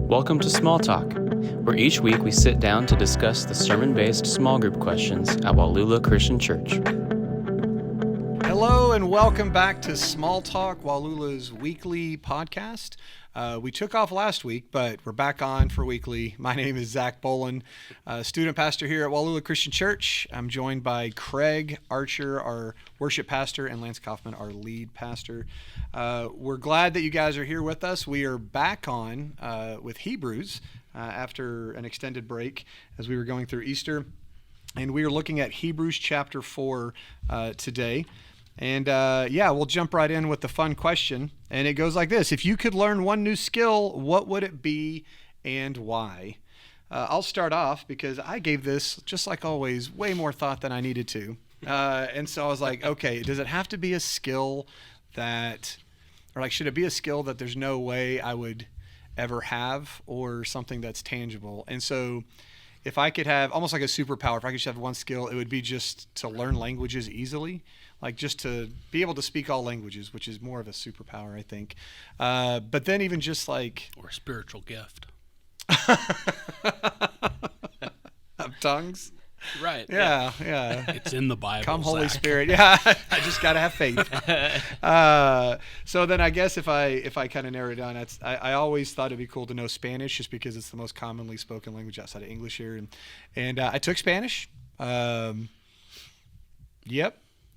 Welcome to Small Talk, where each week we sit down to discuss the sermon-based small group questions at Wallula Christian Church. Hello and welcome back to Small Talk, Wallula's weekly podcast. We took off last week, but we're back on for weekly. My name is Zach Bolin, student pastor here at Wallula Christian Church. I'm joined by Craig Archer, our worship pastor, and Lance Kaufman, our lead pastor. We're glad that you guys are here with us. We are back on with Hebrews after an extended break as we were going through Easter. And we are looking at Hebrews chapter 4 today. And we'll jump right in with the fun question. And it goes like this. If you could learn one new skill, what would it be and why? I'll start off because I gave this, just like always, way more thought than I needed to. And so I was like, okay, does it have to be a skill should it be a skill that there's no way I would ever have, or something that's tangible? And so if I could have almost like a superpower, if I could just have one skill, it would be just to learn languages easily. Like just to be able to speak all languages, which is more of a superpower, I think. But then even just like... Or a spiritual gift. Of tongues? Right. Yeah. It's in the Bible. Come Holy Zach. Spirit. Yeah, I just got to have faith. So then I guess if I kind of narrow it down, I always thought it'd be cool to know Spanish just because it's the most commonly spoken language outside of English here. And I took Spanish. Yep.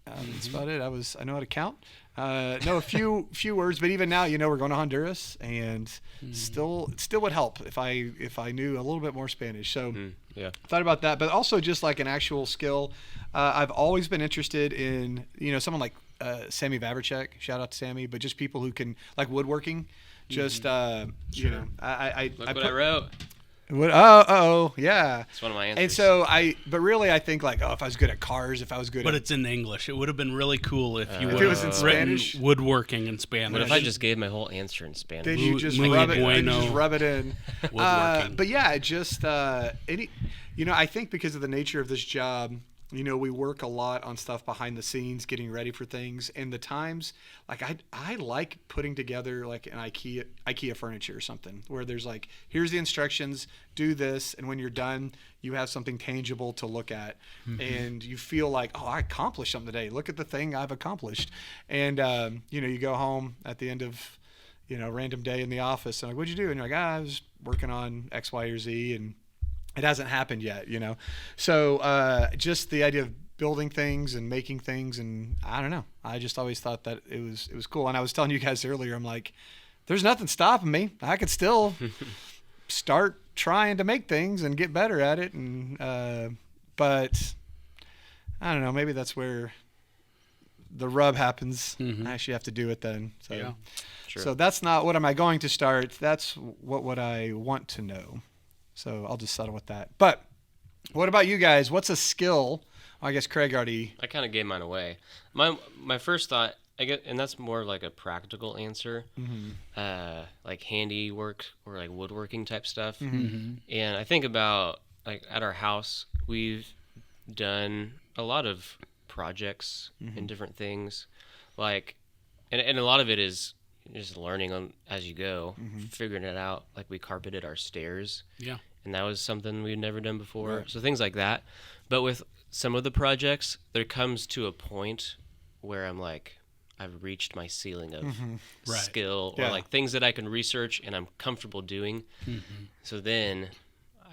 That's about it. I know how to count. Know a few words, but even now, we're going to Honduras, and still would help if I knew a little bit more Spanish. So thought about that, but also just like an actual skill. I've always been interested in someone like Sammy Vavracek. Shout out to Sammy, but just people who can like woodworking. Just Sure. I Look what I wrote. What? Yeah. It's one of my answers. And so but really I think like, if I was good at cars, if I was good But at... it's in English. It would have been really cool if you If would it was in have Spanish? written woodworking in Spanish. What if I just gave my whole answer in Spanish? Then you just Muy rub it. bueno. Then you just rub it in. Woodworking. But yeah, just I think because of the nature of this job, we work a lot on stuff behind the scenes, getting ready for things, and the times like I like putting together like an IKEA furniture or something where there's like, here's the instructions, do this, and when you're done, you have something tangible to look at, and you feel like, I accomplished something today. Look at the thing I've accomplished, and you go home at the end of random day in the office, and like, what'd you do? And you're like, I was working on X, Y, or Z, and it hasn't happened yet, So just the idea of building things and making things, and I don't know. I just always thought that it was cool. And I was telling you guys earlier, I'm like, there's nothing stopping me. I could still start trying to make things and get better at it. And but I don't know. Maybe that's where the rub happens. I actually have to do it then. So, Yeah. Sure. So that's not what am I going to start. That's what would I want to know. So I'll just settle with that. But what about you guys? What's a skill? I guess Craig already... I kind of gave mine away. My first thought, and that's more like a practical answer, like handiwork or like woodworking type stuff. And I think about like at our house, we've done a lot of projects and different things, like, and a lot of it is just learning as you go, figuring it out. Like we carpeted our stairs. Yeah. And that was something we'd never done before. Right. So things like that. But with some of the projects, there comes to a point where I'm like, I've reached my ceiling of Right. skill, or Yeah. like things that I can research and I'm comfortable doing. So then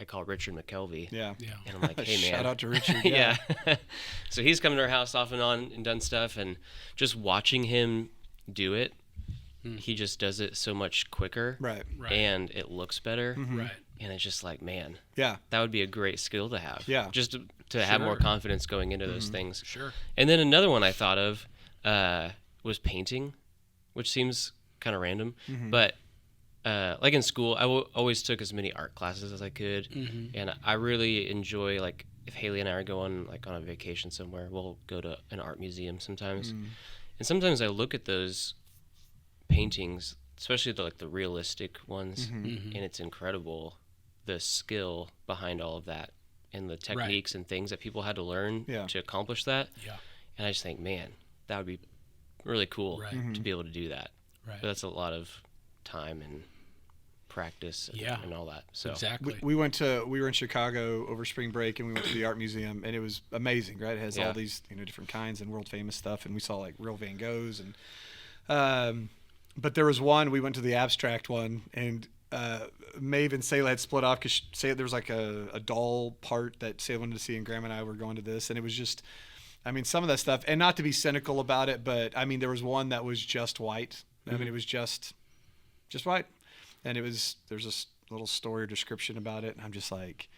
I call Richard McKelvey. Yeah. And I'm like, hey, man. Shout out to Richard. Yeah. So he's come to our house off and on and done stuff. And just watching him do it, he just does it so much quicker. Right. And it looks better. Right. And it's just like, man, Yeah. that would be a great skill to have. Yeah. Just to have more confidence going into those things. Sure. And then another one I thought of was painting, which seems kind of random. But like in school, I always took as many art classes as I could. And I really enjoy, like, if Haley and I are going like on a vacation somewhere, we'll go to an art museum sometimes. And sometimes I look at those paintings, especially the realistic ones, and it's incredible, the skill behind all of that and the techniques and things that people had to learn to accomplish that. Yeah. And I just think, man, that would be really cool Right. to be able to do that. Right. But that's a lot of time and practice Yeah. and all that. So Exactly. We were in Chicago over spring break, and we went to the art museum, and it was amazing, right? It has all these different kinds and world famous stuff, and we saw like real Van Goghs, and but there was one, we went to the abstract one, and Maeve and Sayla had split off because there was like a doll part that Sayla wanted to see, and Graham and I were going to this, and it was just, I mean, some of that stuff, and not to be cynical about it, but I mean, there was one that was just white. I mean, it was just white. And there's this little story or description about it, and I'm just like,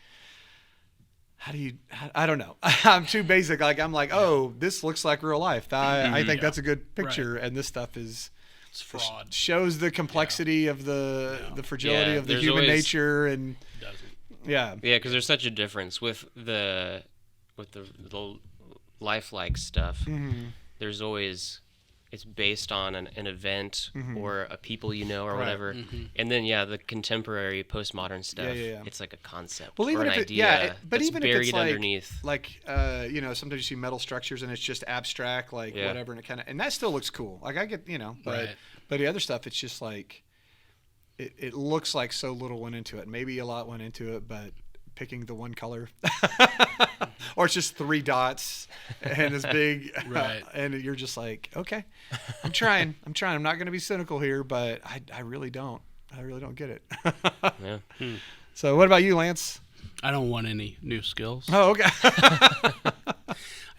I don't know. I'm too basic. Like, I'm like, oh, this looks like real life. I think that's a good picture, and this stuff It's fraud. shows the complexity of the fragility of the there's human always- nature, and Yeah, because there's such a difference with the lifelike stuff. There's always, it's based on an event or a people or whatever, and then the contemporary postmodern stuff. It's like a concept well, even or an if idea but that's even buried if it's underneath. like sometimes you see metal structures and it's just abstract, like whatever, and it kind of, and that still looks cool. Like I get, but the other stuff, it's just like it looks like so little went into it. Maybe a lot went into it, but picking the one color, or it's just 3 dots and it's big, and you're just like, okay, I'm trying. I'm not going to be cynical here, but I really don't get it. So what about you, Lance? I don't want any new skills. Oh, okay.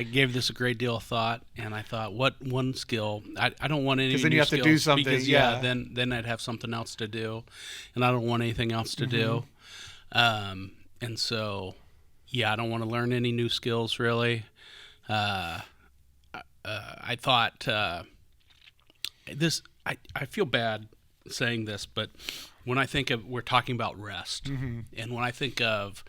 I gave this a great deal of thought, and I thought, what one skill? I don't want any new skills. Because then you have to do something. Because, then I'd have something else to do, and I don't want anything else to do. And so, I don't want to learn any new skills, really. I thought this. I feel bad saying this, but when I think of, we're talking about rest, and when I think of,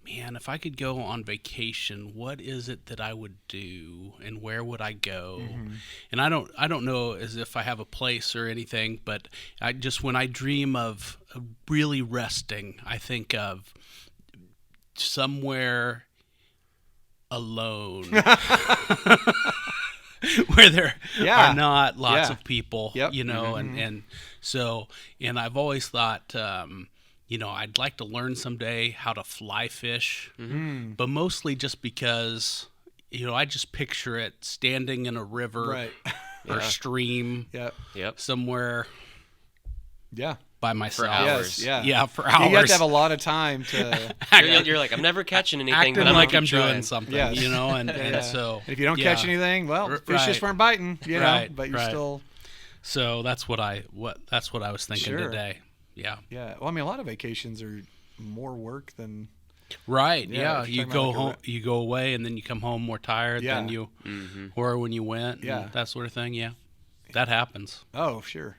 man, if I could go on vacation, what is it that I would do, and where would I go? And I don't know as if I have a place or anything, but I just, when I dream of really resting, I think of somewhere alone where there are not lots of people, and so, and I've always thought, I'd like to learn someday how to fly fish, but mostly just because, I just picture it standing in a river or stream somewhere by myself. For hours. For hours. You have to have a lot of time to. You're like, I'm never catching anything, but acting I'm like gonna I'm keep trying. doing something, Yes. and so. And if you don't catch anything, well, fish just weren't biting, but you're still. So that's what I was thinking today. Yeah. Yeah. Well, I mean, a lot of vacations are more work than. Right. Yeah. You go home. You go away, and then you come home more tired than you were when you went. And that sort of thing. Yeah. That happens. Oh, sure.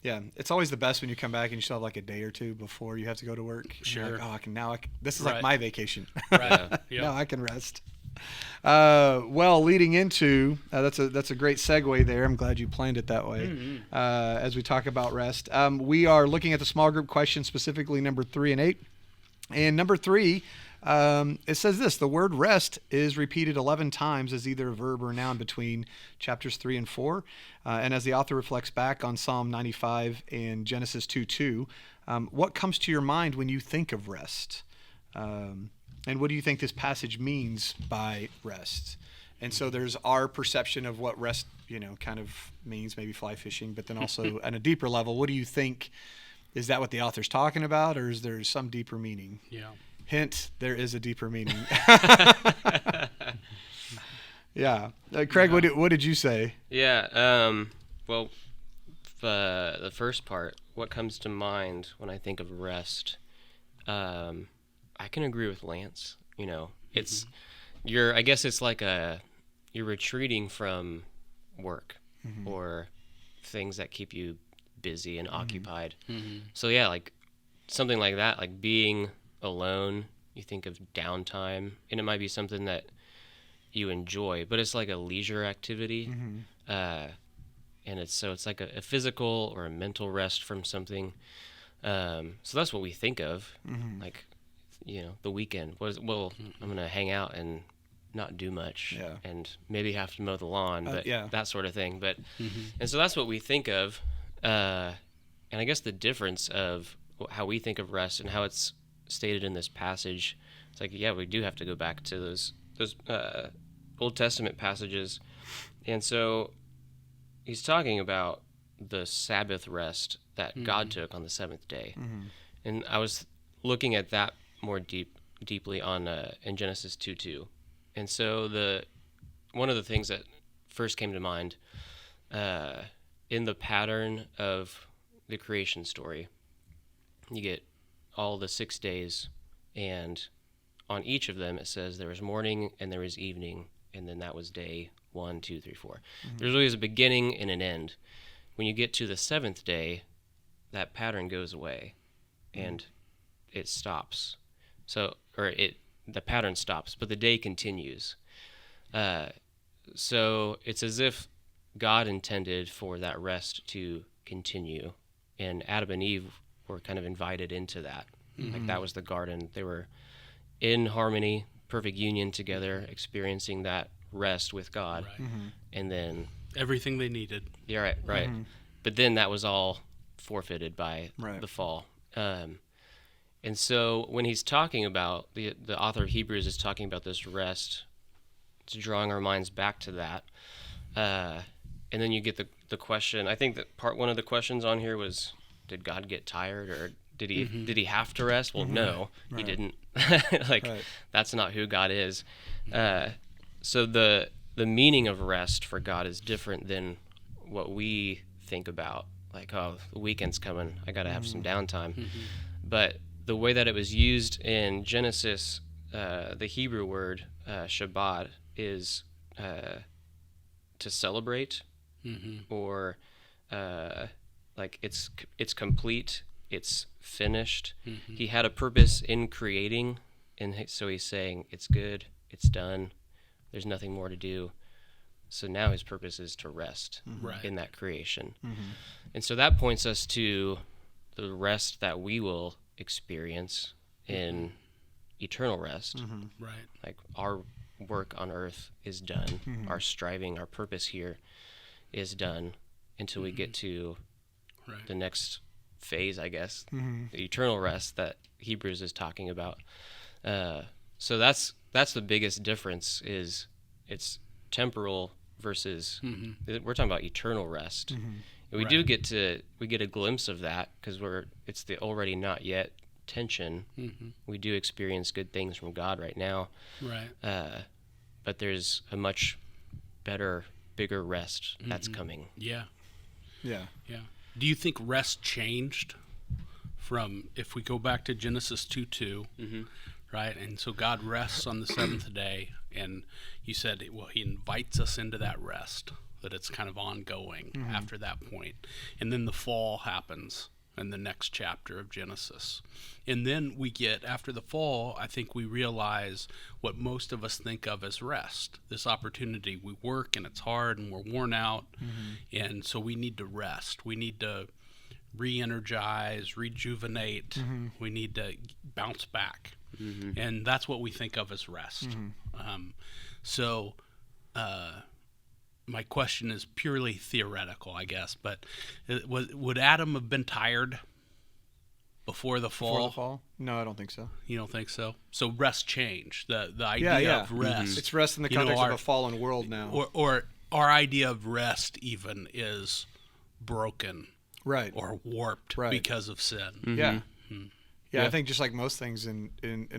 Yeah, it's always the best when you come back and you still have like a day or two before you have to go to work. Sure. Like, oh, this is like my vacation. Right. Now I can rest. Well, leading into that's a great segue there. I'm glad you planned it that way. As we talk about rest, we are looking at the small group question, specifically number 3 and 8. And number 3, it says this: the word rest is repeated 11 times as either a verb or a noun between chapters 3 and 4. And as the author reflects back on Psalm 95 and Genesis 2:2, what comes to your mind when you think of rest? And what do you think this passage means by rest? And so there's our perception of what rest, kind of means, maybe fly fishing, but then also on a deeper level, what do you think? Is that what the author's talking about, or is there some deeper meaning? Yeah. Hint, there is a deeper meaning. Yeah. Craig, what did you say? Yeah. Well, the first part, what comes to mind when I think of rest? I can agree with Lance. It's I guess it's like you're retreating from work or things that keep you busy and occupied. So like something like that, like being alone, you think of downtime, and it might be something that you enjoy, but it's like a leisure activity. And it's like a physical or a mental rest from something. So that's what we think of, like, the weekend. I'm going to hang out and not do much and maybe have to mow the lawn, but that sort of thing. But and so that's what we think of. And I guess the difference of how we think of rest and how it's stated in this passage, it's like, yeah, we do have to go back to those Old Testament passages. And so he's talking about the Sabbath rest that God took on the seventh day. And I was looking at that more deeply on in Genesis 2:2. And so one of the things that first came to mind in the pattern of the creation story, you get all the 6 days, and on each of them it says there was morning and there was evening, and then that was day 1, 2, 3, 4. There's always a beginning and an end. When you get to the seventh day, that pattern goes away and it stops. The pattern stops, but the day continues. So it's as if God intended for that rest to continue, and Adam and Eve were kind of invited into that. Like that was the garden. They were in harmony, perfect union together, experiencing that rest with God. Right. And then Everything they needed. yeah, right. But then that was all forfeited by the fall. And so when he's talking about, the author of Hebrews is talking about this rest, it's drawing our minds back to that. And then you get the question, I think that one of the questions on here was, did God get tired, or did he have to rest? Well, no, he didn't. That's not who God is. So the meaning of rest for God is different than what we think about. Like, oh, the weekend's coming, I got to have some downtime. But the way that it was used in Genesis, the Hebrew word Shabbat is to celebrate, or like it's complete, it's finished. He had a purpose in creating, and so he's saying it's good, it's done, there's nothing more to do. So now his purpose is to rest in that creation. And so that points us to the rest that we will experience in eternal rest. Right. Like our work on earth is done. Our striving, our purpose here is done until we get to the next phase, I guess, the eternal rest that Hebrews is talking about. So that's the biggest difference, is it's temporal versus we're talking about eternal rest. And we do get a glimpse of that because it's the already not yet tension. We do experience good things from God right now. Right. But there's a much better, bigger rest that's coming. Yeah. Yeah. Yeah. Do you think rest changed from, if we go back to Genesis 2:2, right? And so God rests on the seventh day, and you said, well, he invites us into that rest, that it's kind of ongoing after that point. And then the fall happens in the next chapter of Genesis. And then we get, after the fall, I think we realize what most of us think of as rest, this opportunity. We work and it's hard and we're worn out, and so we need to rest. We need to re-energize, rejuvenate. We need to bounce back. And that's what we think of as rest. My question is purely theoretical, I guess, but would Adam have been tired before the fall? Before the fall? No, I don't think so. You don't think so? So rest changed. The idea of rest. It's rest in the context of a fallen world now. Or our idea of rest even is broken. Right. Or warped because of sin. Yeah. Yeah, I think just like most things in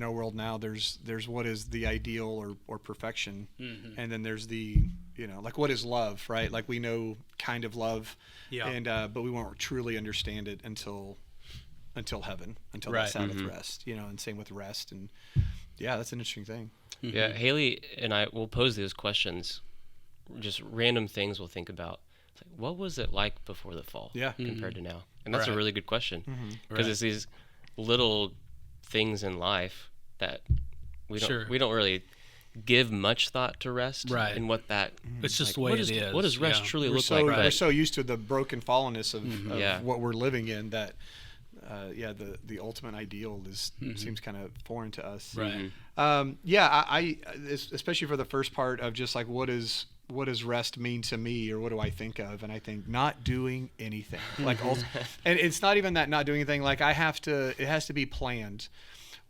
our world now, there's what is the ideal or perfection, and then there's the, like what is love, right? Like we know kind of love, and but we won't truly understand it until heaven, until that Sabbath rest, and same with rest, and that's an interesting thing. Yeah, Haley and I will pose these questions, just random things we'll think about. It's like, what was it like before the fall compared to now? And that's a really good question, because it's these little things in life that we don't really give much thought to rest, and what that it's just the way it is. What does rest truly look like? We're so used to the broken fallenness of what we're living in that the ultimate ideal seems kind of foreign to us. Right. I especially for the first part of just like what is what does rest mean to me, or what do I think of? And I think not doing anything. Like, and it's not even that not doing anything. Like it has to be planned,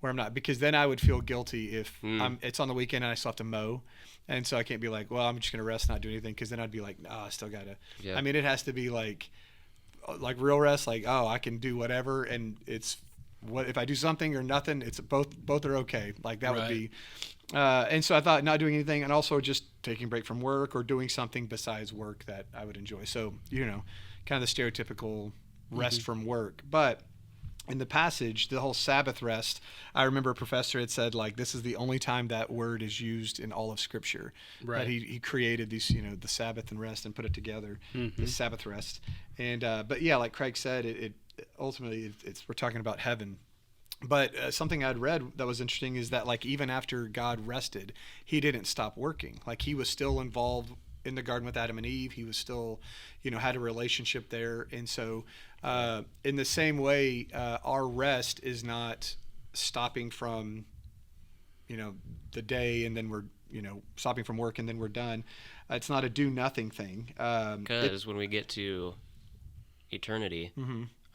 where I'm not, because then I would feel guilty if it's on the weekend and I still have to mow. And so I can't be like, well, I'm just going to rest, not do anything. Because then I'd be like, no, I still got to. Yeah. I mean, it has to be like real rest. Like, oh, I can do whatever. And it's what if I do something or nothing, it's both are okay. Like that would be. And so I thought not doing anything, and also just taking a break from work or doing something besides work that I would enjoy. So, kind of the stereotypical rest from work. But in the passage, the whole Sabbath rest, I remember a professor had said, like, this is the only time that word is used in all of Scripture. Right. That he created these, the Sabbath and rest and put it together, the Sabbath rest. And but yeah, like Craig said, it ultimately we're talking about heaven. But something I'd read that was interesting is that, like, even after God rested, he didn't stop working. Like, he was still involved in the garden with Adam and Eve. He was still, had a relationship there. And so in the same way, our rest is not stopping from, the day and then we're, stopping from work and then we're done. It's not a do nothing thing. Because when we get to eternity,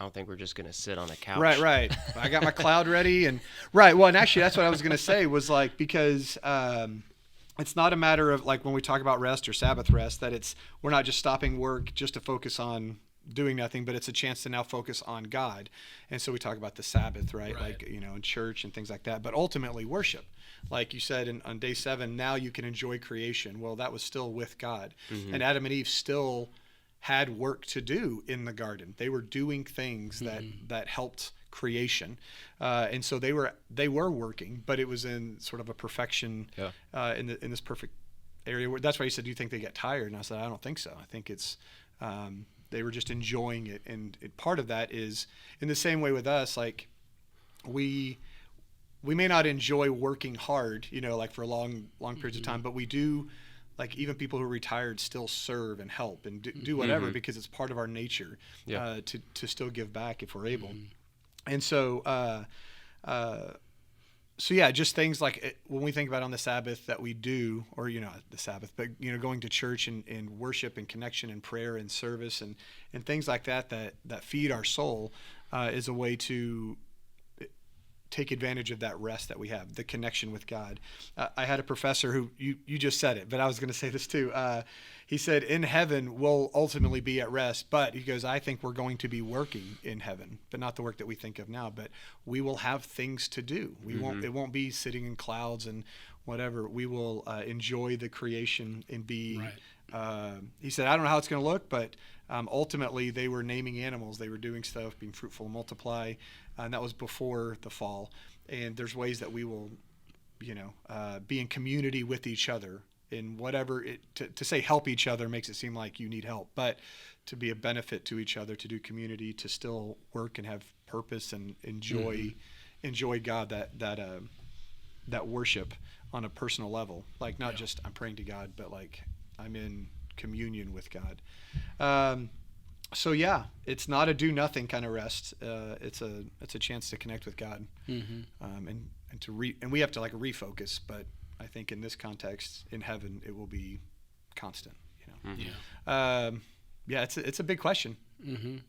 I don't think we're just going to sit on a couch. Right. I got my cloud ready. And well, and actually that's what I was going to say was, like, because it's not a matter of, like, when we talk about rest or Sabbath rest, that we're not just stopping work just to focus on doing nothing, but it's a chance to now focus on God. And so we talk about the Sabbath, right? Like, in church and things like that. But ultimately worship, like you said, on day 7, now you can enjoy creation. Well, that was still with God. And Adam and Eve still had work to do in the garden. They were doing things that helped creation, and so they were working, but it was in sort of a perfection in this perfect area. That's why you said, do you think they get tired? And I said, I don't think so. I think it's they were just enjoying it, and part of that is in the same way with us. Like we may not enjoy working hard, like for long periods of time, but we do. Like, even people who are retired still serve and help and do whatever because it's part of our nature to still give back if we're able. And so, just things like when we think about on the Sabbath that we do, or, the Sabbath, but, going to church and worship and connection and prayer and service and things like that feed our soul is a way to take advantage of that rest that we have, the connection with God. I had a professor who, you just said it, but I was going to say this too. He said, in heaven, we'll ultimately be at rest, but he goes, I think we're going to be working in heaven, but not the work that we think of now, but we will have things to do. It won't be sitting in clouds and whatever. We will enjoy the creation and be, he said, I don't know how it's going to look, but ultimately they were naming animals. They were doing stuff, being fruitful and multiply. And that was before the fall. And there's ways that we will, be in community with each other in whatever to say help each other makes it seem like you need help, but to be a benefit to each other, to do community, to still work and have purpose and enjoy God, that worship on a personal level, like not just I'm praying to God, but like I'm in communion with God. So yeah, it's not a do nothing kind of rest. It's a chance to connect with God, and we have to like refocus. But I think in this context, in heaven, it will be constant. It's a big question.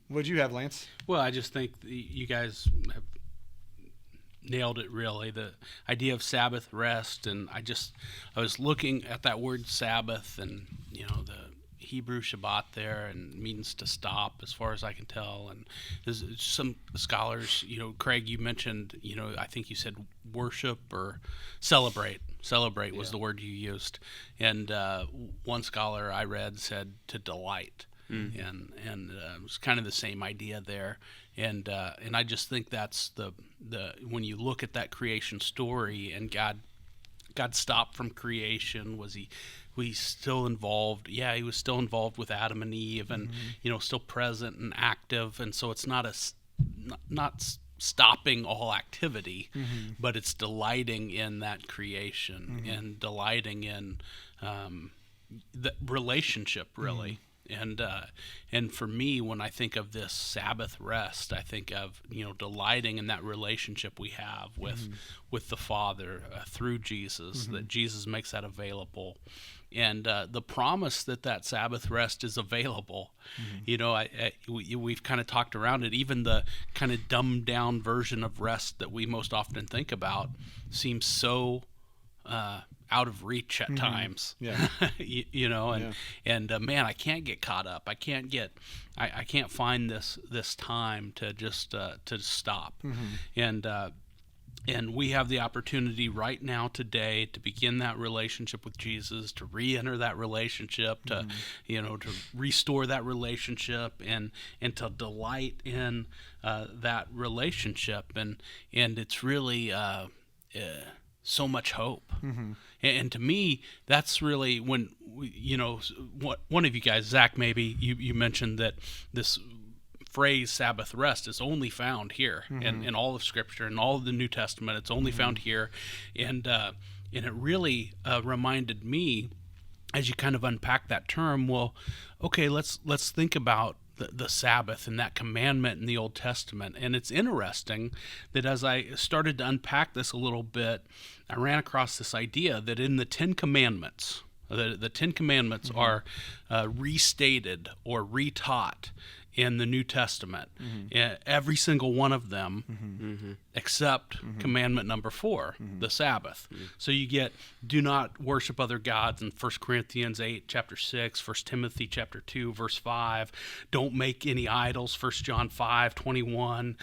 What'd you have, Lance? Well, I just think you guys have nailed it, really, the idea of Sabbath rest. And I was looking at that word Sabbath, and the Hebrew Shabbat there, and means to stop, as far as I can tell. And there's some scholars, Craig, you mentioned, I think you said worship or celebrate was the word you used. And one scholar I read said to delight. And it was kind of the same idea there. And I just think that's the when you look at that creation story, and God stopped from creation. Was he still involved? Yeah, he was still involved with Adam and Eve, and still present and active. And so it's not stopping all activity, but it's delighting in that creation and delighting in the relationship, really. And for me, when I think of this Sabbath rest, I think of delighting in that relationship we have with the Father through Jesus. That Jesus makes that available, and the promise that Sabbath rest is available. You know, we've kind of talked around it. Even the kind of dumbed down version of rest that we most often think about seems so out of reach at times. Yeah. you know, and man, I can't get caught up. I can't find this time to just to stop. And we have the opportunity right now today to begin that relationship with Jesus, to re-enter that relationship, to to restore that relationship, and to delight in that relationship, and it's really so much hope. And to me, that's really when one of you guys, Zach, maybe you mentioned that this phrase Sabbath rest is only found here in all of Scripture and all of the New Testament. It's only found here, and it really reminded me, as you kind of unpack that term. Well, okay, let's think about the Sabbath and that commandment in the Old Testament. And it's interesting that as I started to unpack this a little bit, I ran across this idea that in the Ten Commandments, the Ten Commandments are restated or retaught in the New Testament. Every single one of them, except commandment number 4, the Sabbath. So you get, do not worship other gods in 1 Corinthians 8, chapter 6, 1 Timothy chapter 2, verse 5. Don't make any idols, 1 John 5, 21.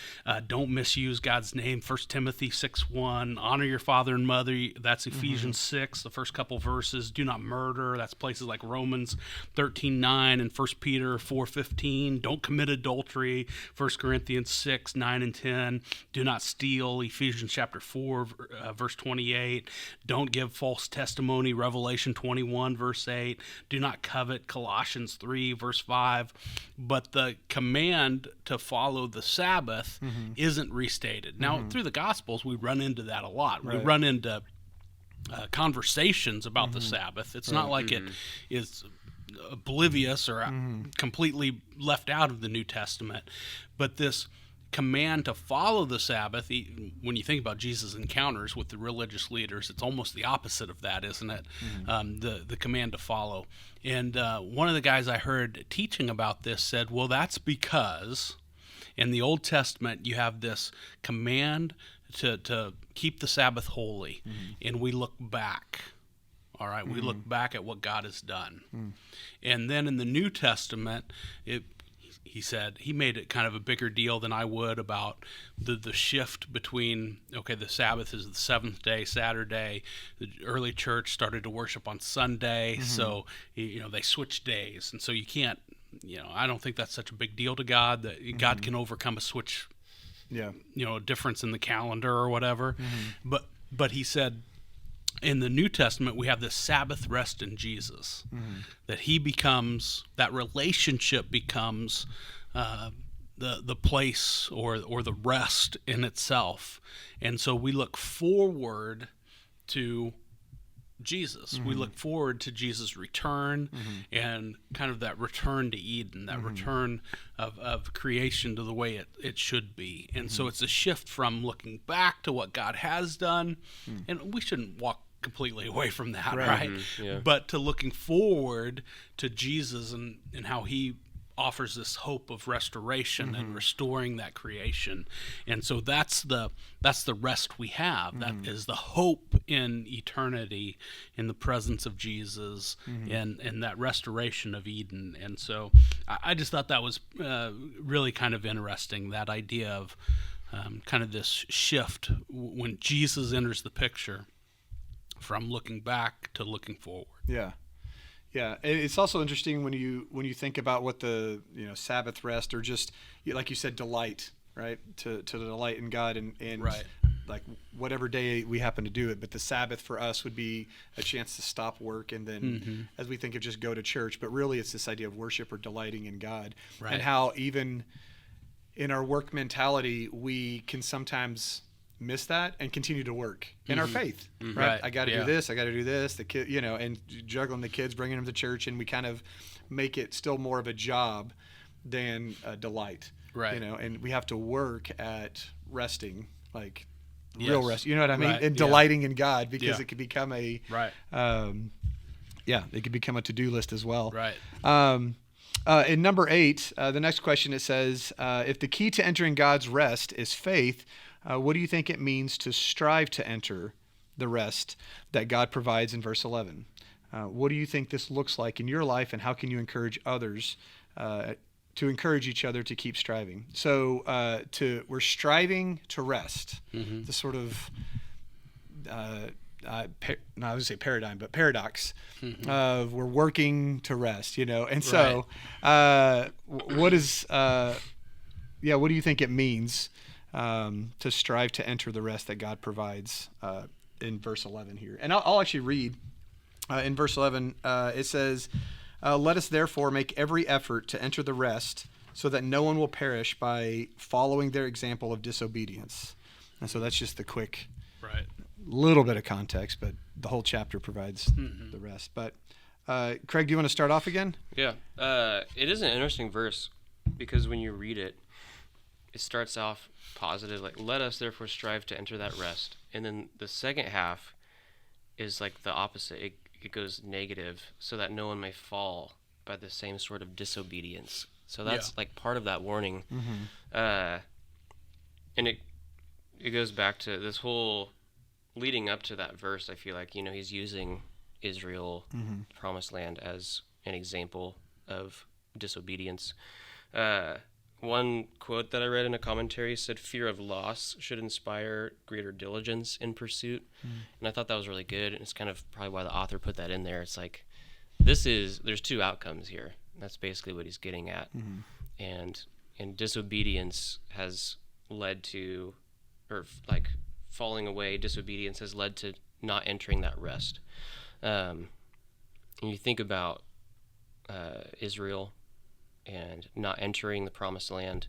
Don't misuse God's name, 1 Timothy 6, 1. Honor your father and mother, that's Ephesians 6, the first couple verses. Do not murder, that's places like Romans 13, 9, and 1 Peter 4, 15. Don't commit adultery, 1 Corinthians 6, 9, and 10. Do not steal, Ephesians chapter 4, verse 28. Don't give false testimony, Revelation 21, verse 8. Do not covet, Colossians 3, verse 5. But the command to follow the Sabbath isn't restated. Now, through the Gospels, we run into that a lot. We run into conversations about the Sabbath. It's not like it is oblivious or completely left out of the New Testament, but this command to follow the Sabbath, when you think about Jesus' encounters with the religious leaders, it's almost the opposite of that, isn't it? The command to follow. And one of the guys I heard teaching about this said, well, that's because in the Old Testament you have this command to keep the Sabbath holy, and we look back. All right, we look back at what God has done. And then in the New Testament, he said, he made it kind of a bigger deal than I would about the shift between, okay, the Sabbath is the seventh day, Saturday. The early church started to worship on Sunday, so they switched days. And so you can't, I don't think that's such a big deal to God, that God can overcome a switch, a difference in the calendar or whatever. But he said, in the New Testament, we have this Sabbath rest in Jesus, that he becomes, that relationship becomes the place or the rest in itself. And so we look forward to Jesus. We look forward to Jesus' return and kind of that return to Eden, that return of creation to the way it should be. And so it's a shift from looking back to what God has done, and we shouldn't walk completely away from that, right? But to looking forward to Jesus and how he offers this hope of restoration and restoring that creation. And so that's the rest we have. That is the hope in eternity, in the presence of Jesus, and that restoration of Eden. And so I just thought that was really kind of interesting, that idea of kind of this shift when Jesus enters the picture, from looking back to looking forward. Yeah. It's also interesting when you think about what the Sabbath rest, or just like you said, delight, right? To delight in God and right. Like whatever day we happen to do it, but the Sabbath for us would be a chance to stop work, and then as we think of just go to church, but really it's this idea of worship or delighting in God, and how even in our work mentality we can sometimes miss that and continue to work in our faith, right? I got to do this, I got to do this, the kid, and juggling the kids, bringing them to church, and we kind of make it still more of a job than a delight, right? And we have to work at resting, like real rest, you know what I mean? And delighting in God, because it could become a it could become a to-do list as well. Right. In number 8, the next question, it says, if the key to entering God's rest is faith, what do you think it means to strive to enter the rest that God provides in verse 11? What do you think this looks like in your life, and how can you encourage others to encourage each other to keep striving? So we're striving to rest. Mm-hmm. The sort of I would say paradigm, but paradox of we're working to rest, and so what do you think it means to strive to enter the rest that God provides in verse 11 here? And I'll actually read in verse 11. It says, let us therefore make every effort to enter the rest, so that no one will perish by following their example of disobedience. And so that's just the quick little bit of context, but the whole chapter provides the rest. But Craig, do you want to start off again? Yeah. It is an interesting verse, because when you read it, it starts off positive, like, let us therefore strive to enter that rest. And then the second half is like the opposite. It goes negative, so that no one may fall by the same sort of disobedience. So that's like part of that warning. And it goes back to this whole leading up to that verse. I feel like, he's using Israel, promised land, as an example of disobedience. One quote that I read in a commentary said, fear of loss should inspire greater diligence in pursuit. And I thought that was really good. And it's kind of probably why the author put that in there. It's like, there's two outcomes here. That's basically what he's getting at. And disobedience has led to, or like falling away, disobedience has led to not entering that rest. And you think about Israel and not entering the promised land,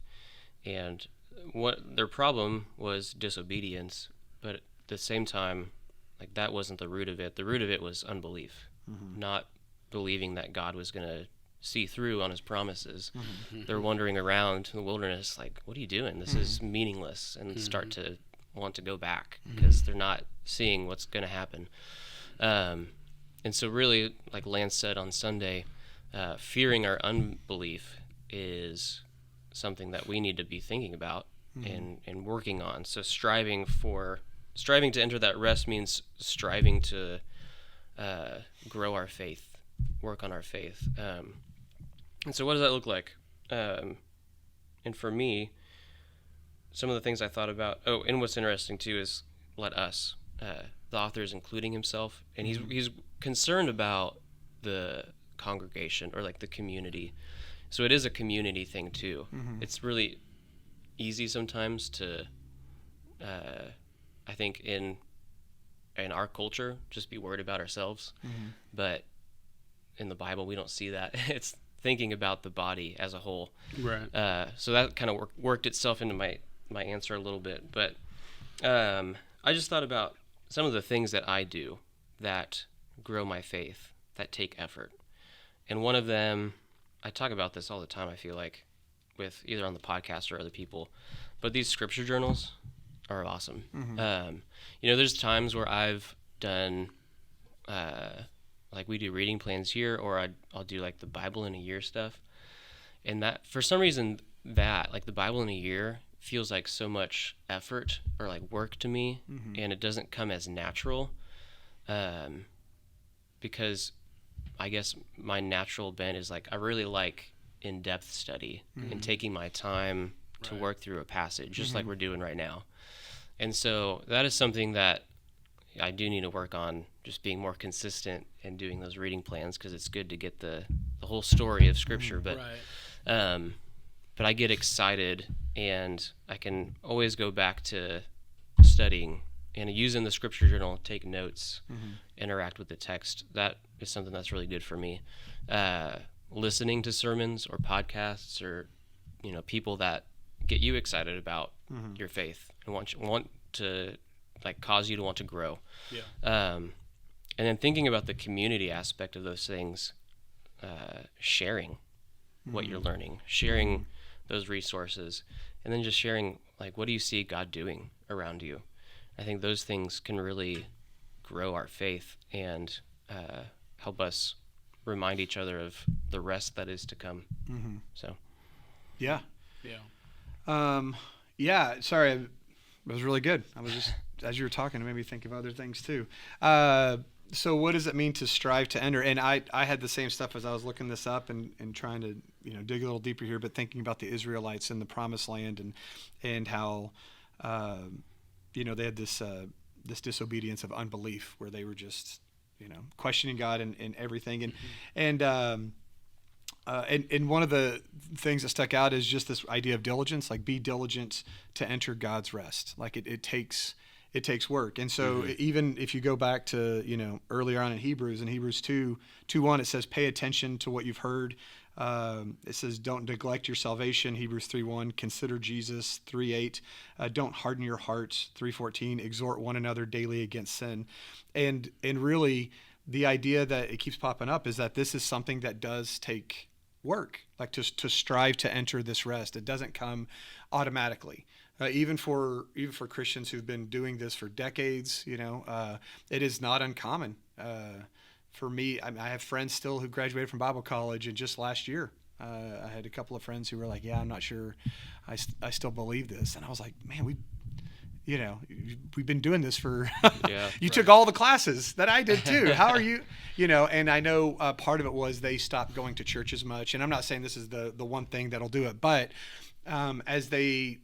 and what their problem was disobedience, but at the same time, like, that wasn't the root of it. The root of it was unbelief, not believing that God was going to see through on his promises. They're wandering around in the wilderness like, what are you doing? This is meaningless, and start to want to go back because they're not seeing what's going to happen. And so really, like Lance said on Sunday, fearing our unbelief is something that we need to be thinking about and working on. So striving to enter that rest means striving to grow our faith, work on our faith. And so what does that look like? And for me, some of the things I thought about, and what's interesting too is let us, the author is including himself, and he's concerned about the congregation, or like the community. So it is a community thing too. It's really easy sometimes to, I think in our culture, just be worried about ourselves. But in the Bible, we don't see that. It's thinking about the body as a whole. Right. So that kind of worked itself into my answer a little bit. But I just thought about some of the things that I do that grow my faith, that take effort. And one of them, I talk about this all the time, I feel like, with either on the podcast or other people, but these scripture journals are awesome. There's times where I've done, like we do reading plans here, or I'll do like the Bible in a year stuff. And that, for some reason, that, like the Bible in a year, feels like so much effort or like work to me, and it doesn't come as natural, because I guess my natural bent is like, I really like in-depth study and taking my time to work through a passage, just like we're doing right now. And so that is something that I do need to work on, just being more consistent and doing those reading plans, because it's good to get the whole story of Scripture. But I get excited, and I can always go back to studying and using the Scripture journal, take notes, interact with the text. That is something that's really good for me. Listening to sermons or podcasts, or people that get you excited about your faith and want to like cause you to want to grow. And then thinking about the community aspect of those things, sharing what you're learning, sharing those resources, and then just sharing, like, what do you see God doing around you? I think those things can really grow our faith, and help us remind each other of the rest that is to come. So, Yeah. Yeah. Yeah. Sorry, it was really good. I was just, as you were talking, it made me think of other things too. So what does it mean to strive to enter? And I had the same stuff as I was looking this up and trying to, dig a little deeper here, but thinking about the Israelites in the promised land and how, they had this disobedience of unbelief where they were just, questioning God and everything. And one of the things that stuck out is just this idea of diligence, like be diligent to enter God's rest. Like it takes work. And so even if you go back to, earlier on in Hebrews 2:1, it says, pay attention to what you've heard. It says, don't neglect your salvation. Hebrews 3:1, consider Jesus. 3:8, don't harden your hearts. 3:14, exhort one another daily against sin. And really the idea that it keeps popping up is that this is something that does take work, like to strive to enter this rest. It doesn't come automatically. Even for Christians who've been doing this for decades, it is not uncommon. For me, I have friends still who graduated from Bible college, and just last year, I had a couple of friends who were like, "Yeah, I'm not sure, I still believe this," and I was like, "Man, we've been doing this for." You took all the classes that I did too. How are you? And I know part of it was they stopped going to church as much, and I'm not saying this is the one thing that'll do it, but as they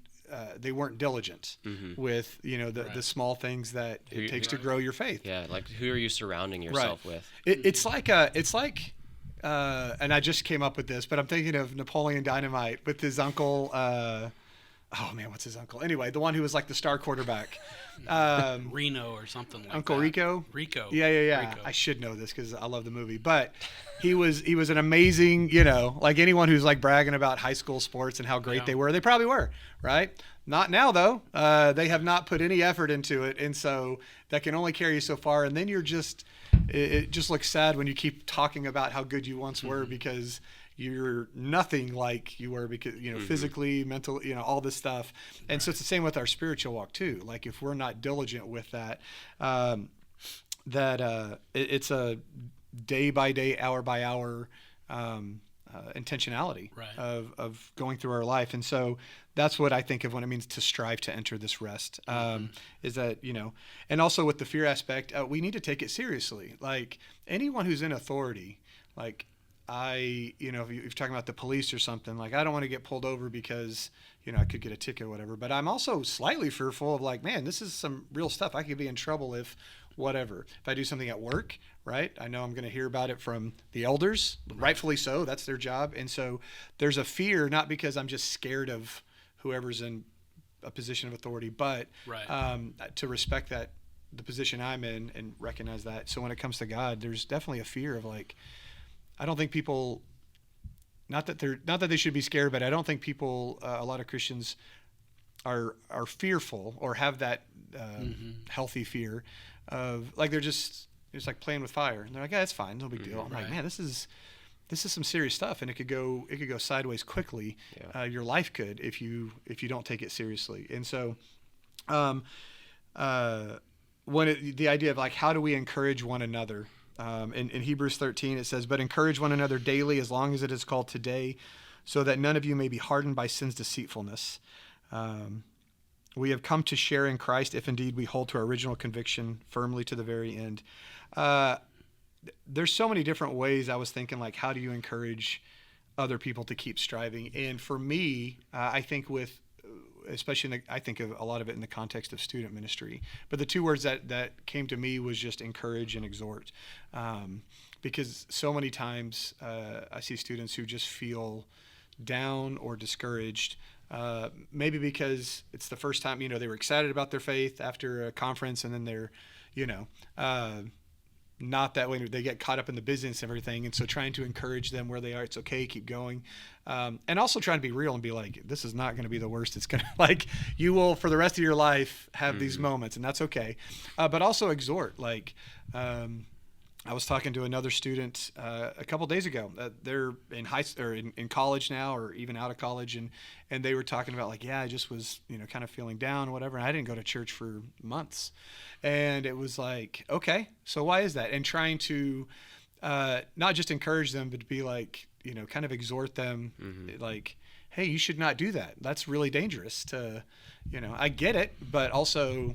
weren't diligent with the small things that it takes to grow your faith. Yeah, like who are you surrounding yourself with? It's like and I just came up with this, but I'm thinking of Napoleon Dynamite with his uncle. Oh man, what's his uncle? Anyway, the one who was like the star quarterback. Reno or something like Uncle that. Rico? Rico. Yeah. Rico. I should know this because I love the movie. But he was an amazing, like anyone who's like bragging about high school sports and how great they were, they probably were, right? Not now though. They have not put any effort into it, and so that can only carry you so far. And then it just looks sad when you keep talking about how good you once were because you're nothing like you were because physically, mentally, all this stuff. And so it's the same with our spiritual walk too. Like if we're not diligent with that, it's a day by day, hour by hour intentionality of going through our life. And so that's what I think of when it means to strive to enter this rest, is that, and also with the fear aspect, we need to take it seriously. Like anyone who's in authority, like if you're talking about the police or something, like I don't want to get pulled over because, I could get a ticket or whatever, but I'm also slightly fearful of like, man, this is some real stuff. I could be in trouble if I do something at work, right? I know I'm going to hear about it from the elders, rightfully so. That's their job. And so there's a fear, not because I'm just scared of whoever's in a position of authority, but to respect the position I'm in and recognize that. So when it comes to God, there's definitely a fear of like, I don't think people, not that they should be scared, but I don't think people, a lot of Christians are fearful or have that healthy fear of like, it's like playing with fire. And they're like, yeah, it's fine. No big deal. I'm like, man, this is some serious stuff. And it could go sideways quickly. Yeah. Your life could, if you don't take it seriously. And so, the idea of like, how do we encourage one another? In Hebrews 13, it says, but encourage one another daily as long as it is called today, so that none of you may be hardened by sin's deceitfulness. We have come to share in Christ if indeed we hold to our original conviction firmly to the very end. There's so many different ways I was thinking, like, how do you encourage other people to keep striving? And for me, I think I think of a lot of it in the context of student ministry. But the two words that came to me was just encourage and exhort. Because so many times I see students who just feel down or discouraged, maybe because it's the first time, they were excited about their faith after a conference, and then they're, not that way. They get caught up in the business and everything. And so trying to encourage them where they are, it's okay, keep going. And also trying to be real and be like, this is not going to be the worst. It's going to, like, you will for the rest of your life have these moments, and that's okay. But also exhort. Like, I was talking to another student a couple days ago. They're in college now, or even out of college, and they were talking about like, yeah, I just was kind of feeling down or whatever. And I didn't go to church for months, and it was like, okay, so why is that? And trying to not just encourage them, but to be like, kind of exhort them, like, hey, you should not do that. That's really dangerous to, I get it, but also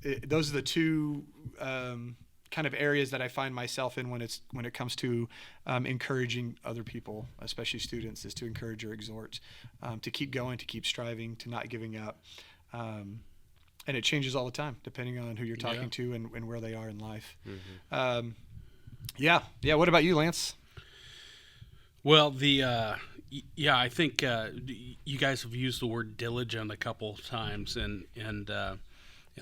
those are the two kind of areas that I find myself in when it comes to encouraging other people, especially students, is to encourage or exhort, to keep going, to keep striving, to not giving up. And it changes all the time, depending on who you're talking to and where they are in life. Yeah. What about you, Lance? Well, I think you guys have used the word diligent a couple of times, and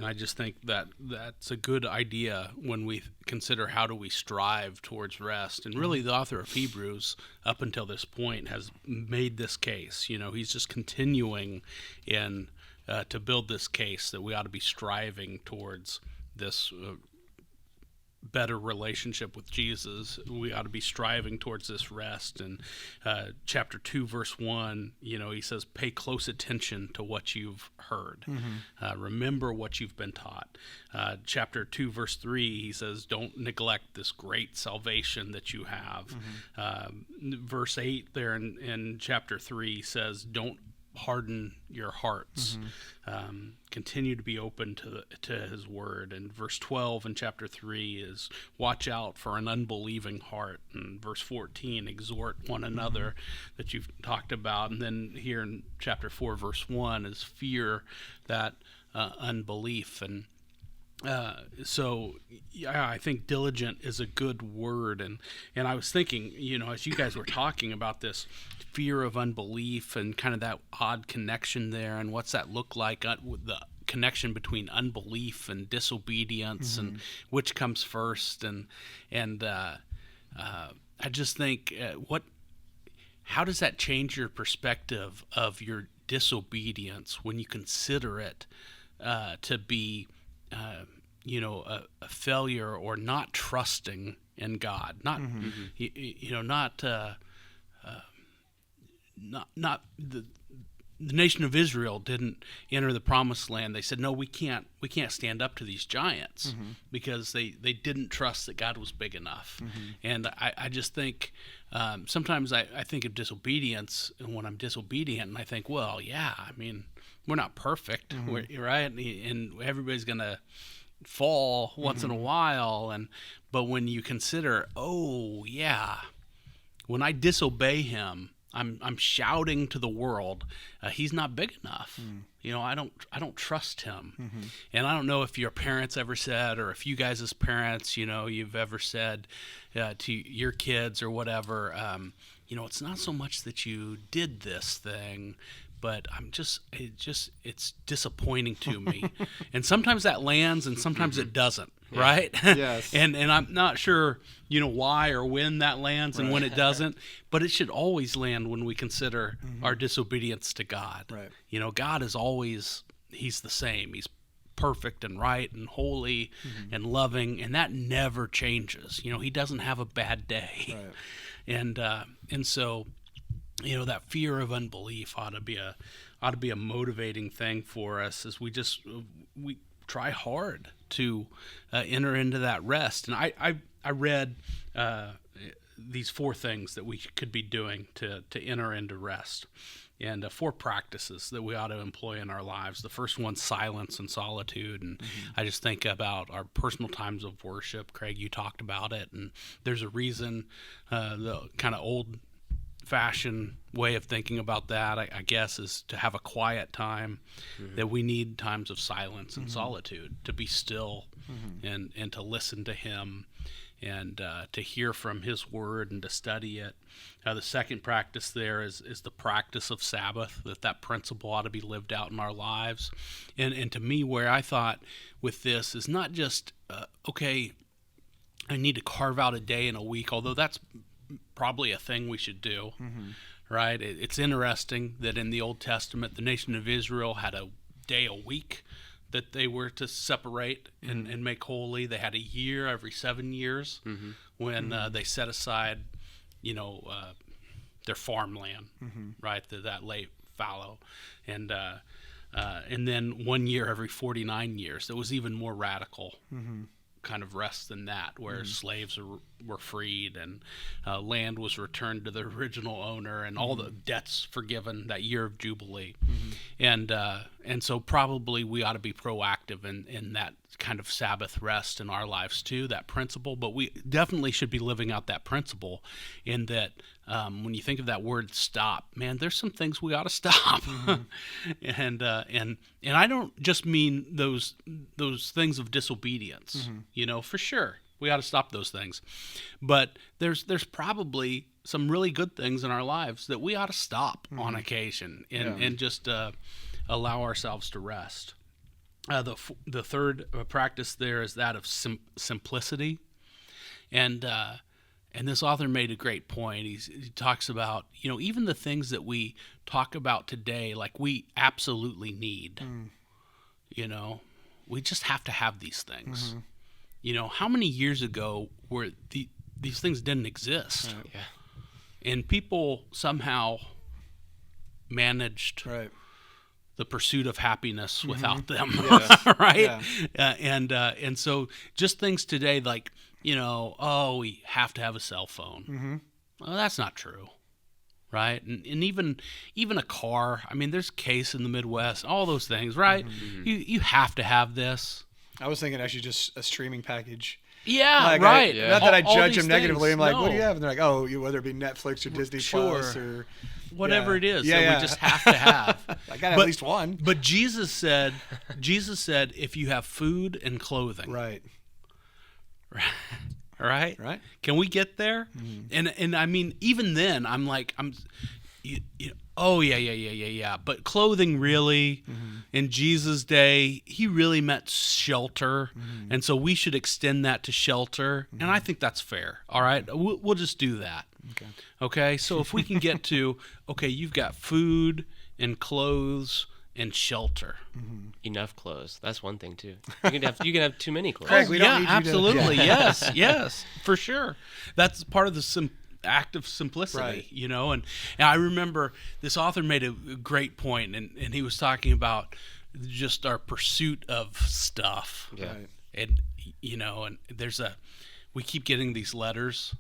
I just think that's a good idea when we consider how do we strive towards rest. And really, the author of Hebrews, up until this point, has made this case. He's just continuing to build this case that we ought to be striving towards this better relationship with Jesus. We ought to be striving towards this rest. And chapter 2, verse 1, he says, pay close attention to what you've heard. Remember what you've been taught. Chapter 2, verse 3, he says, don't neglect this great salvation that you have. Verse 8 there in chapter 3 says, don't harden your hearts. Continue to be open to his word. And verse 12 in chapter 3 is watch out for an unbelieving heart. And verse 14, exhort one another, that you've talked about. And then here in chapter 4, verse 1 is fear that unbelief. And so I think diligent is a good word. And I was thinking, as you guys were talking about this fear of unbelief and kind of that odd connection there, and what's that look like, the connection between unbelief and disobedience, and which comes first, and I just think how does that change your perspective of your disobedience when you consider it to be a failure or not trusting in God, not not the nation of Israel didn't enter the promised land. They said, no, we can't stand up to these giants because they didn't trust that God was big enough. And I just think sometimes I think of disobedience, and when I'm disobedient, and I think, well, yeah, I mean, we're not perfect, right? And everybody's going to fall once in a while. But when you consider, oh, yeah, when I disobey him, I'm shouting to the world, he's not big enough. I don't trust him. And I don't know if your parents ever said, or if you guys as parents, you've ever said to your kids or whatever, it's not so much that you did this thing, but it's disappointing to me. And sometimes that lands and sometimes it doesn't. Right? Yes. and I'm not sure, why or when that lands and when it doesn't, but it should always land when we consider our disobedience to God. Right. God is always, he's the same. He's perfect and right and holy and loving, and that never changes. He doesn't have a bad day. Right. And so, that fear of unbelief ought to be a motivating thing for us as we try hard to enter into that rest. And I read these 4 things that we could be doing to enter into rest, and 4 practices that we ought to employ in our lives. The first one's silence and solitude, and I just think about our personal times of worship. Craig, you talked about it, and there's a reason the kind of old-fashioned way of thinking about that, I guess, is to have a quiet time, that we need times of silence and solitude, to be still and to listen to him, and to hear from his word and to study it. The second practice there is the practice of Sabbath, that principle ought to be lived out in our lives. And to me, where I thought with this is not just, okay, I need to carve out a day in a week, although that's probably a thing we should do, right? It's interesting that in the Old Testament, the nation of Israel had a day a week that they were to separate and make holy. They had a year every 7 years when they set aside, their farmland, right? That lay fallow, and then 1 year every 49 years. That was even more radical. kind of rest than that, where slaves were freed and land was returned to the original owner and all the debts forgiven, that year of Jubilee. And so probably we ought to be proactive in that kind of Sabbath rest in our lives too, that principle. But we definitely should be living out that principle in that when you think of that word stop, man, there's some things we ought to stop. And I don't just mean those things of disobedience, for sure. We ought to stop those things. But there's probably some really good things in our lives that we ought to stop on occasion and just allow ourselves to rest. The third practice there is that of simplicity. And this author made a great point. He talks about, even the things that we talk about today, like we absolutely need, we just have to have these things. How many years ago were these things didn't exist? And people somehow managed the pursuit of happiness without them, right? And so just things today like, we have to have a cell phone. Well, that's not true, right? And even a car. I mean, there's Case in the Midwest, all those things, right? You have to have this. I was thinking actually just a streaming package. Yeah, right. Not that I judge them negatively. I'm like, no. what do you have? And they're like, whether it be Netflix or Disney Plus or whatever it is that we just have to have. I got at least one. But Jesus said, if you have food and clothing, right. Can we get there? And I mean, even then, I'm like, oh yeah. But clothing really, in Jesus' day, he really meant shelter, and so we should extend that to shelter. And I think that's fair. All right, we'll just do that. Okay. So if we can get to, you've got food and clothes and shelter. Enough clothes. That's one thing too. You can have too many clothes. Craig, we don't need you absolutely. to... Yes, for sure. That's part of the act of simplicity, And I remember this author made a great point, and he was talking about just our pursuit of stuff. Yeah. And and we keep getting these letters.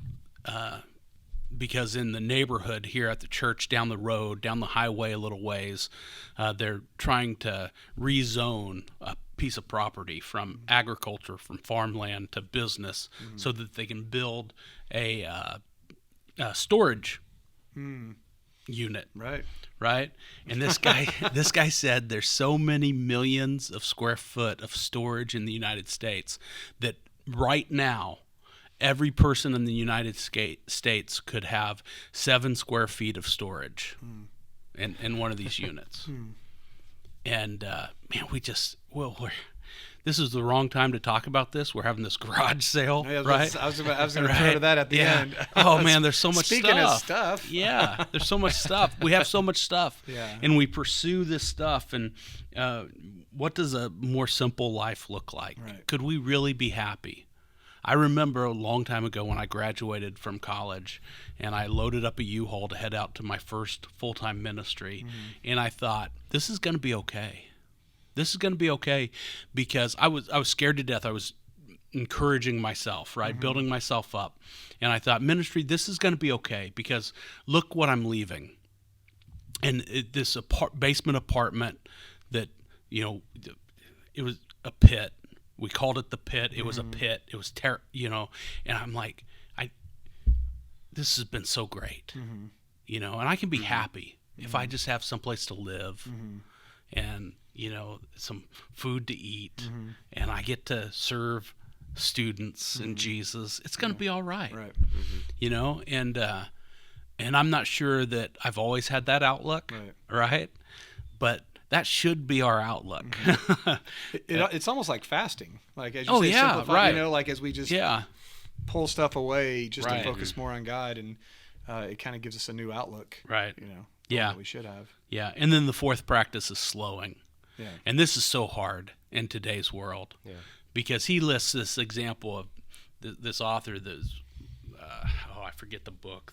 Because in the neighborhood here at the church, down the road, down the highway a little ways, they're trying to rezone a piece of property from agriculture, from farmland to business, so that they can build a storage unit. Right. And this guy said there's so many millions of square foot of storage in the United States that right now, every person in the United States could have 7 square feet of storage in one of these units. And this is the wrong time to talk about this. We're having this garage sale, right? I was going to throw to that at the end. Oh man, there's so much Speaking of stuff. Yeah, there's so much stuff. We have so much stuff. And we pursue this stuff. And what does a more simple life look like? Could we really be happy? I remember a long time ago when I graduated from college and I loaded up a U-Haul to head out to my first full-time ministry. And I thought, this is going to be okay. This is going to be okay, because I was scared to death. I was encouraging myself, right? Building myself up. And I thought, ministry, this is going to be okay, because look what I'm leaving. And this basement apartment that, it was a pit. We called it the pit. It was a pit. It was and I'm like, this has been so great, and I can be happy if I just have someplace to live and, some food to eat and I get to serve students and Jesus. It's going to be all right. And I'm not sure that I've always had that outlook, right? But that should be our outlook. It's almost like fasting. Like as you say, simplify, like as we just pull stuff away just to focus more on God, and it kind of gives us a new outlook. That we should have. Yeah. And then the fourth practice is slowing. And this is so hard in today's world because he lists this example of this author that's, I forget the book,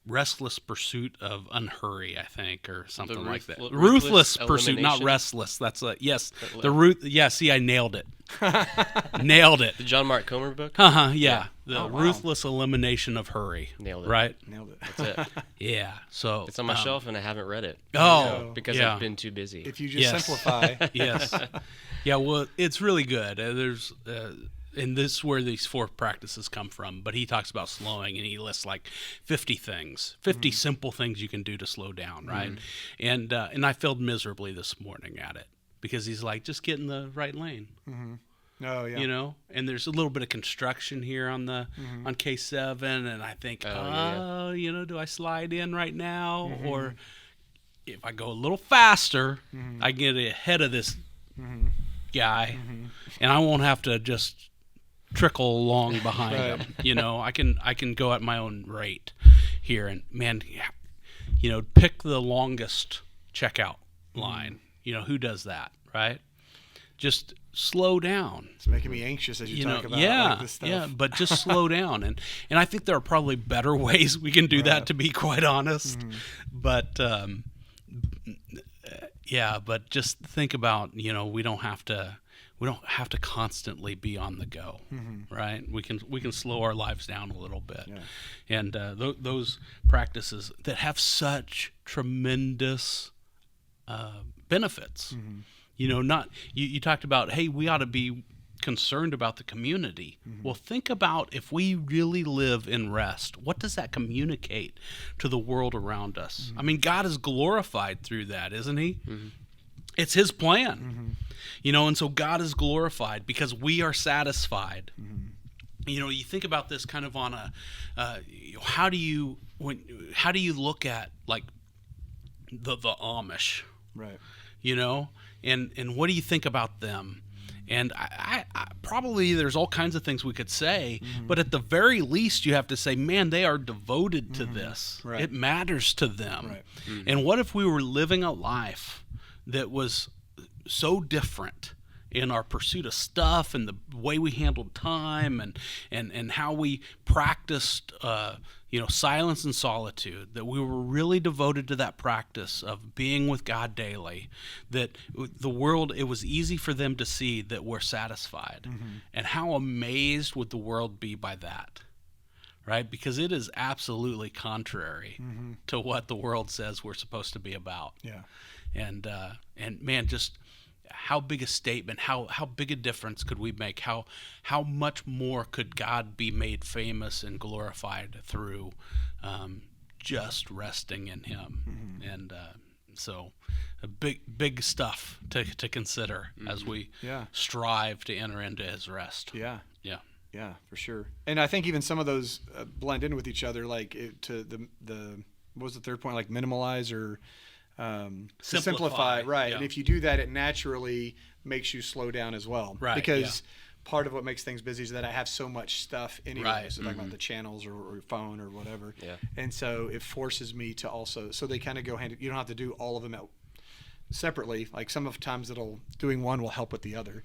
restless pursuit of unhurry, I think, or something like that. Ruthless Pursuit, not elimination? restless. That's yes. Yeah, see, I nailed it. Nailed it. The John Mark Comer book. Yeah. The Oh, wow. ruthless elimination of hurry. Nailed it. Right? Nailed it. That's it. Yeah. So It's on my shelf, and I haven't read it. Oh, because yeah. I've been too busy. If you just Yes. simplify. Yes. Yeah, well, it's really good. There's and this is where these 4 practices come from, but he talks about slowing, and he lists like 50 things, 50 simple things you can do to slow down, right? And I failed miserably this morning at it because he's like, just get in the right lane. Oh, yeah. You know, and there's a little bit of construction here on the on K7, and I think, you know, do I slide in right now, or if I go a little faster, I get ahead of this guy, and I won't have to just trickle along behind him. You know, I can go at my own rate here, and man, you know, pick the longest checkout line. You know, who does that, right? Just slow down. It's making me anxious as you talk about like, this stuff. Yeah, but just slow down, and I think there are probably better ways we can do that, to be quite honest. But yeah, but just think about, you know, we don't have to constantly be on the go, right? We can slow our lives down a little bit, and those practices that have such tremendous benefits. You know, not you talked about, hey, we ought to be concerned about the community. Well, think about if we really live in rest, what does that communicate to the world around us? I mean, God is glorified through that, isn't he? It's his plan. You know, and so God is glorified because we are satisfied. You know, you think about this kind of on a how do you look at like the Amish, Right. you know, and what do you think about them? And I probably there's all kinds of things we could say, but at the very least you have to say, man, they are devoted to this. Right. It matters to them. Right. And what if we were living a life that was so different in our pursuit of stuff and the way we handled time and how we practiced you know, silence and solitude, that we were really devoted to that practice of being with God daily, that the world, it was easy for them to see that we're satisfied. And how amazed would the world be by that, right? Because it is absolutely contrary to what the world says we're supposed to be about. Yeah. And man, just how big a statement, how big a difference could we make? How much more could God be made famous and glorified through just resting in him? And so big stuff to consider as we strive to enter into his rest. Yeah. Yeah. Yeah, for sure. And I think even some of those blend in with each other, like to the what was the third point? Like minimalize or simplify, right? Yeah. And if you do that, it naturally makes you slow down as well, Right, because part of what makes things busy is that I have so much stuff anyway. Right. So talking about the channels or phone or whatever, Yeah. and so it forces me to also. So they kind of go hand. You don't have to do all of them separately. Like some of times doing one will help with the other.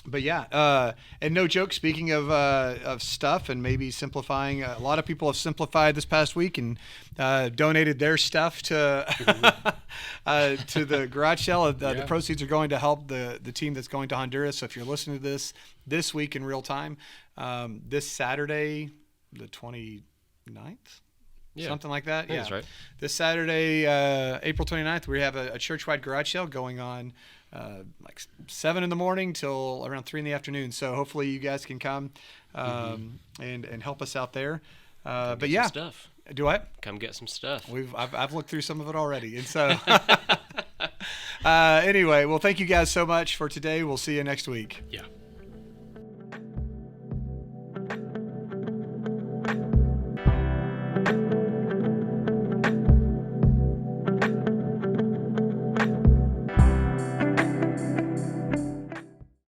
But yeah, and no joke. Speaking of stuff and maybe simplifying, a lot of people have simplified this past week and donated their stuff to to the garage sale. The proceeds are going to help the team that's going to Honduras. So if you're listening to this week in real time, this Saturday, the 29th. Yeah. Something like that. That's right. This Saturday, April 29th, we have a church-wide garage sale going on like 7 in the morning till around 3 in the afternoon. So hopefully you guys can come and help us out there. But yeah, stuff. Do I? Come get some stuff. I've looked through some of it already, and so anyway, well, thank you guys so much for today. We'll see you next week. Yeah.